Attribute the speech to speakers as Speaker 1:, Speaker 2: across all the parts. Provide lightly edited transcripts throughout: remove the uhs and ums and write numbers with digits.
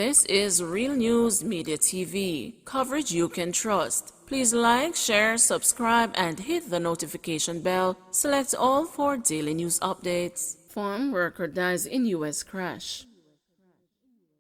Speaker 1: This is Real News Media TV, coverage you can trust. Please like, share, subscribe, and hit the notification bell. Select all for daily news updates. Farm worker dies in U.S. crash.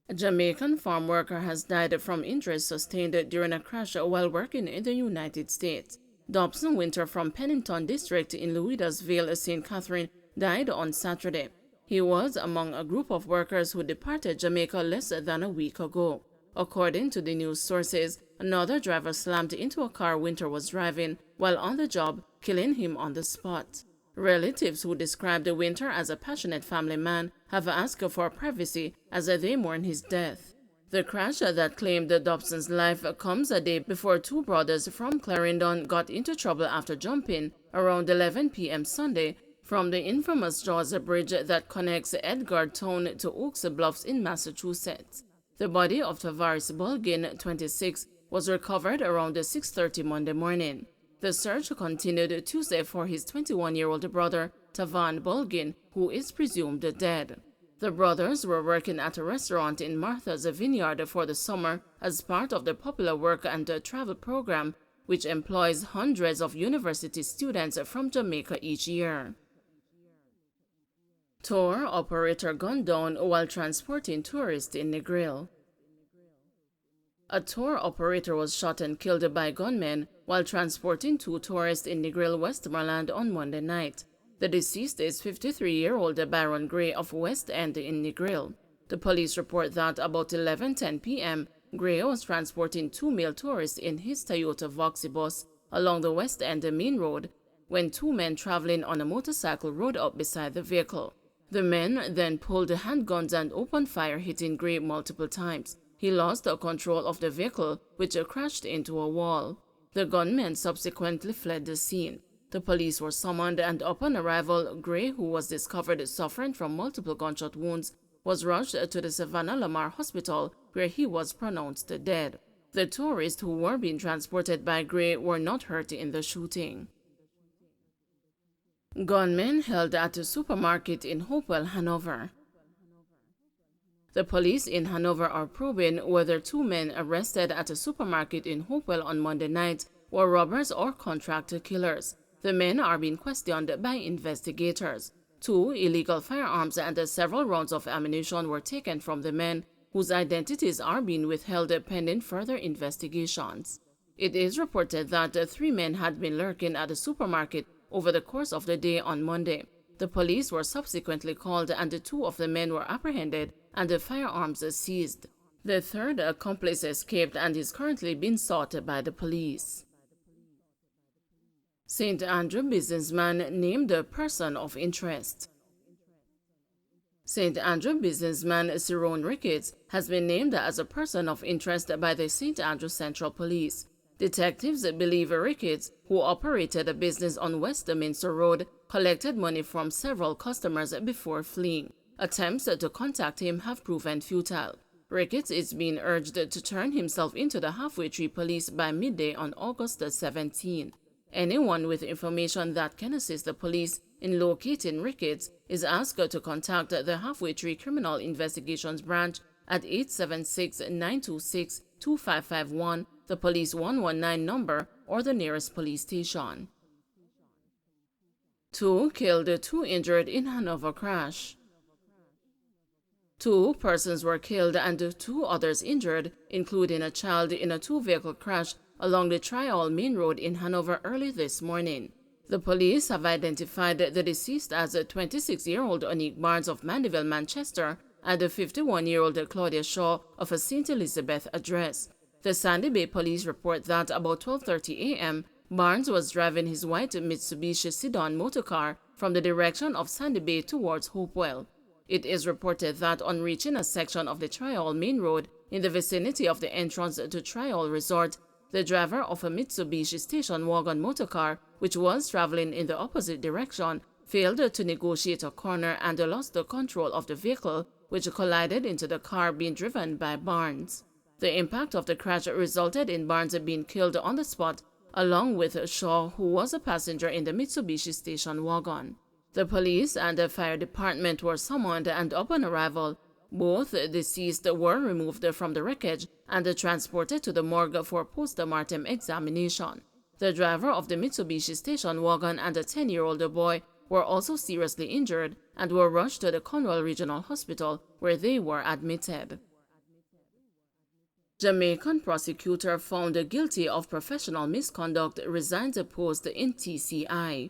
Speaker 1: A Jamaican farm worker has died from injuries sustained during a crash while working in the United States. Dobson Winter from Pennington District in Louisville, St. Catherine, died on Saturday. He was among a group of workers who departed Jamaica less than a week ago. According to the news sources, another driver slammed into a car Winter was driving while on the job, killing him on the spot. Relatives who described Winter as a passionate family man have asked for privacy as they mourn his death. The crash that claimed Dobson's life comes a day before two brothers from Clarendon got into trouble after jumping around 11 p.m. Sunday from the infamous Jaws Bridge that connects Edgartown to Oaks Bluffs in Massachusetts. The body of Tavares Bulgin, 26, was recovered around 6:30 Monday morning. The search continued Tuesday for his 21-year-old brother, Tavan Bulgin, who is presumed dead. The brothers were working at a restaurant in Martha's Vineyard for the summer as part of the popular work and travel program, which employs hundreds of university students from Jamaica each year. Tour operator gunned down while transporting tourists in Negril. A tour operator was shot and killed by gunmen while transporting two tourists in Negril, Westmoreland on Monday night. The deceased is 53-year-old Baron Gray of West End in Negril. The police report that about 11:10 p.m., Gray was transporting two male tourists in his Toyota Voxy bus along the West End main road when two men traveling on a motorcycle rode up beside the vehicle. The men then pulled handguns and opened fire, hitting Gray multiple times. He lost control of the vehicle, which crashed into a wall. The gunmen subsequently fled the scene. The police were summoned, and upon arrival, Gray, who was discovered suffering from multiple gunshot wounds, was rushed to the Savannah Lamar Hospital, where he was pronounced dead. The tourists who were being transported by Gray were not hurt in the shooting. Gunmen held at a supermarket in Hopewell, Hanover. The police in Hanover are probing whether two men arrested at a supermarket in Hopewell on Monday night were robbers or contract killers. The men are being questioned by investigators. Two illegal firearms and several rounds of ammunition were taken from the men, whose identities are being withheld pending further investigations. It is reported that three men had been lurking at the supermarket over the course of the day on Monday. The police were subsequently called, and two of the men were apprehended and the firearms seized. The third accomplice escaped and is currently being sought by the police. St. Andrew businessman named a person of interest. St. Andrew businessman Cyrone Ricketts has been named as a person of interest by the St. Andrew Central Police. Detectives believe Ricketts, who operated a business on West Minster Road, collected money from several customers before fleeing. Attempts to contact him have proven futile. Ricketts is being urged to turn himself into the Halfway Tree Police by midday on August 17. Anyone with information that can assist the police in locating Ricketts is asked to contact the Halfway Tree Criminal Investigations Branch at 876-926-2551, the Police 119 number, or the nearest police station. Two killed, two injured in Hanover crash. Two persons were killed and two others injured, including a child, in a two-vehicle crash along the Trial Main Road in Hanover early this morning. The police have identified the deceased as 26-year-old Onique Barnes of Mandeville, Manchester, and 51-year-old Claudia Shaw of a St. Elizabeth address. The Sandy Bay Police report that about 12:30 a.m., Barnes was driving his white Mitsubishi sedan motorcar from the direction of Sandy Bay towards Hopewell. It is reported that on reaching a section of the Trial Main Road in the vicinity of the entrance to Trial Resort, the driver of a Mitsubishi station wagon motorcar, which was traveling in the opposite direction, failed to negotiate a corner and lost the control of the vehicle, which collided into the car being driven by Barnes. The impact of the crash resulted in Barnes being killed on the spot, along with Shaw, who was a passenger in the Mitsubishi station wagon. The police and the fire department were summoned, and upon arrival, Both deceased were removed from the wreckage and transported to the morgue for post-mortem examination. The driver of the Mitsubishi station wagon and a 10-year-old boy were also seriously injured and were rushed to the Cornwall Regional Hospital, where they were admitted. Jamaican prosecutor found guilty of professional misconduct resigns post in TCI.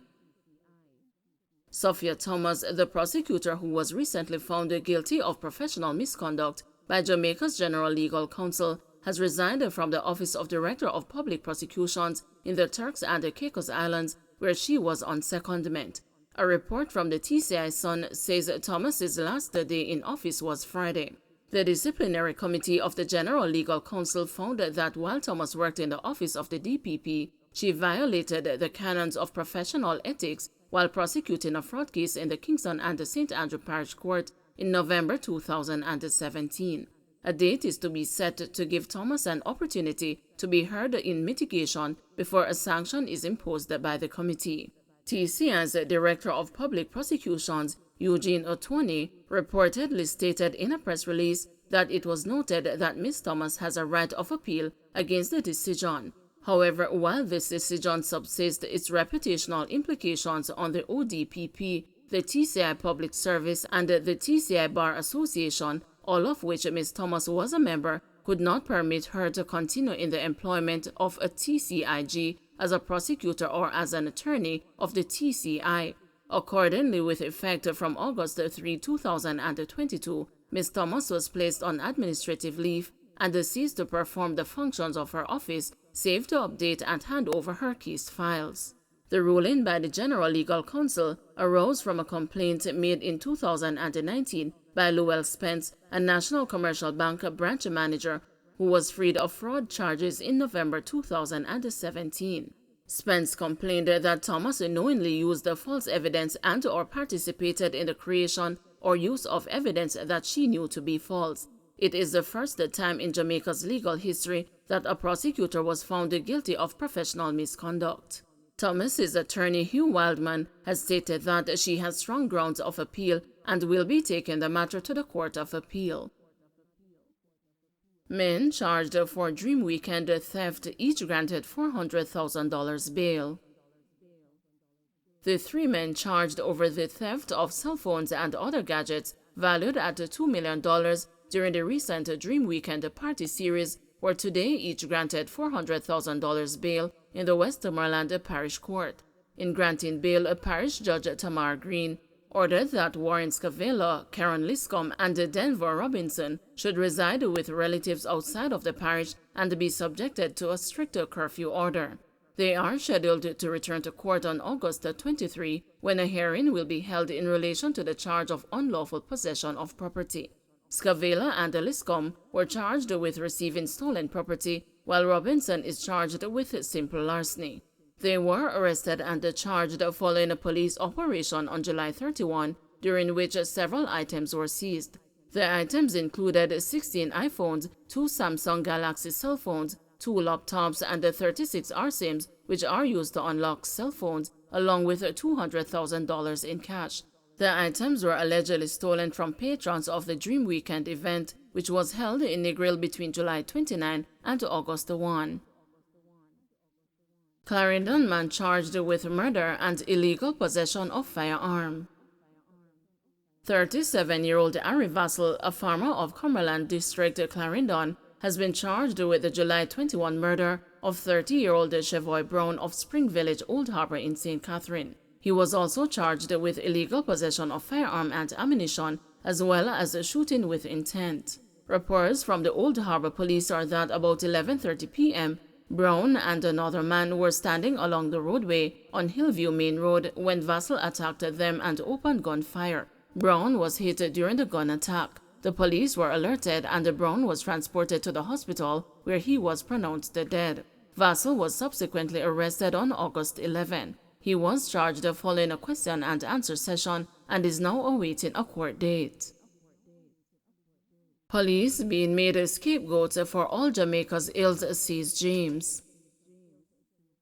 Speaker 1: Sophia Thomas, the prosecutor who was recently found guilty of professional misconduct by Jamaica's General Legal Counsel, has resigned from the Office of Director of Public Prosecutions in the Turks and Caicos Islands, where she was on secondment. A report from the TCI Sun says Thomas's last day in office was Friday. The disciplinary committee of the General Legal Counsel found that while Thomas worked in the office of the DPP, she violated the canons of professional ethics while prosecuting a fraud case in the Kingston and St. Andrew Parish Court in November 2017. A date is to be set to give Thomas an opportunity to be heard in mitigation before a sanction is imposed by the committee. TCI's Director of Public Prosecutions, Eugene Otwani, reportedly stated in a press release that it was noted that Ms. Thomas has a right of appeal against the decision. However, while this decision subsists its reputational implications on the ODPP, the TCI Public Service, and the TCI Bar Association, all of which Ms. Thomas was a member, could not permit her to continue in the employment of a TCIG as a prosecutor or as an attorney of the TCI. Accordingly, with effect from August 3, 2022, Ms. Thomas was placed on administrative leave and ceased to perform the functions of her office, save to update and hand over her case files. The ruling by the General Legal Counsel arose from a complaint made in 2019 by Llewell Spence, a National Commercial Bank branch manager who was freed of fraud charges in November 2017. Spence complained that Thomas knowingly used false evidence and/or participated in the creation or use of evidence that she knew to be false. It is the first time in Jamaica's legal history that a prosecutor was found guilty of professional misconduct. Thomas's attorney Hugh Wildman has stated that she has strong grounds of appeal and will be taking the matter to the Court of Appeal. Men charged for Dream Weekend theft each granted $400,000 bail. The three men charged over the theft of cell phones and other gadgets valued at $2 million during the recent Dream Weekend party series were today each granted $400,000 bail in the Westmoreland Parish Court. In granting bail, Parish Judge Tamar Green ordered that Warren Scavella, Karen Liscombe, and Denver Robinson should reside with relatives outside of the parish and be subjected to a stricter curfew order. They are scheduled to return to court on August 23, when a hearing will be held in relation to the charge of unlawful possession of property. Scavella and Liscombe were charged with receiving stolen property, while Robinson is charged with simple larceny. They were arrested and charged following a police operation on July 31, during which several items were seized. The items included 16 iPhones, 2 Samsung Galaxy cell phones, 2 laptops, and 36 RSIMs, which are used to unlock cell phones, along with $200,000 in cash. The items were allegedly stolen from patrons of the Dream Weekend event, which was held in Negril between July 29 and August 1. Clarendon man charged with murder and illegal possession of firearm. 37-year-old Ari Vassell, a farmer of Cumberland District, Clarendon, has been charged with the July 21 murder of 30-year-old Chevoy Brown of Spring Village, Old Harbour in St. Catherine. He was also charged with illegal possession of firearm and ammunition, as well as shooting with intent. Reports from the Old Harbour Police are that about 11:30 p.m., Brown and another man were standing along the roadway on Hillview Main Road when Vassell attacked them and opened gunfire. Brown was hit during the gun attack. The police were alerted and Brown was transported to the hospital, where he was pronounced dead. Vassell was subsequently arrested on August 11. He was charged following a question and answer session and is now awaiting a court date. Police being made scapegoats for all Jamaica's ills, says James.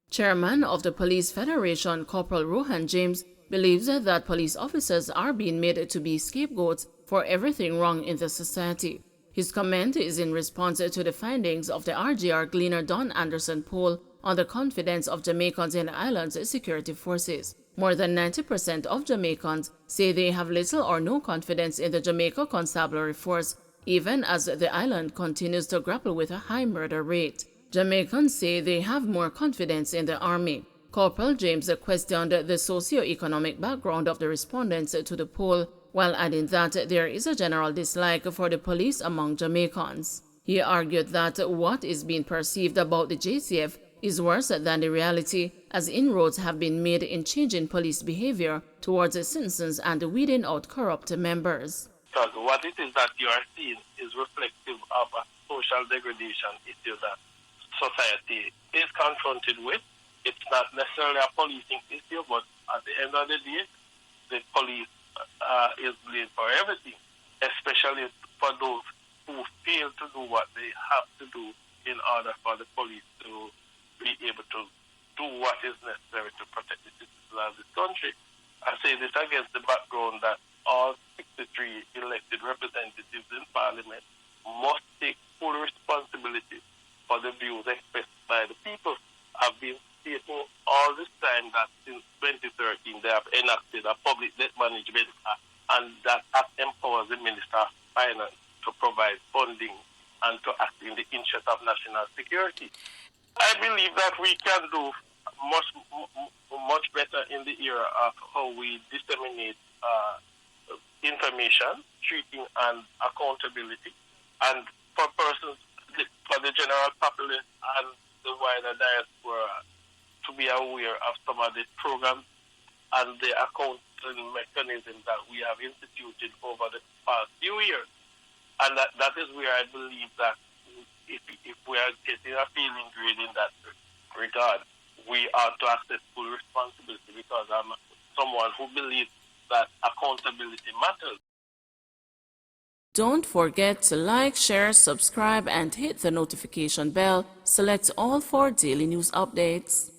Speaker 1: Chairman of the Police Federation, Corporal Rohan James, believes that police officers are being made to be scapegoats for everything wrong in the society. His comment is in response to the findings of the RGR Gleaner Don Anderson poll on the confidence of Jamaicans in the island's security forces. More than 90% of Jamaicans say they have little or no confidence in the Jamaica Constabulary Force, even as the island continues to grapple with a high murder rate. Jamaicans say they have more confidence in the Army. Corporal James questioned the socio-economic background of the respondents to the poll, while adding that there is a general dislike for the police among Jamaicans. He argued that what is being perceived about the JCF is worse than the reality, as inroads have been made in changing police behavior towards citizens and weeding out corrupt members.
Speaker 2: Because what it is that you are seeing is reflective of a social degradation issue that society is confronted with. It's not necessarily a policing issue, but at the end of the day, the police is blamed for everything, especially for those who fail to do what they have to do in order for the police to be able to do what is necessary to protect the citizens of this country. I say this against the background that all 63 elected representatives in Parliament must take full responsibility for the views expressed by the people. I've been stating all this time that since 2013 they have enacted a public debt management act, and that act empowers the Minister of Finance to provide funding and to act in the interest of national security. I believe that we can do much better in the era of how we disseminate information, treating and accountability, and for persons, for the general populace and the wider diaspora to be aware of some of the programs and the accounting mechanisms that we have instituted over the past few years. And that is where I believe that if we are getting a feeling grade in that regard, we ought to accept full responsibility, because I'm someone who believes that accountability matters.
Speaker 1: Don't forget to like, share, subscribe, and hit the notification bell. Select all for daily news updates.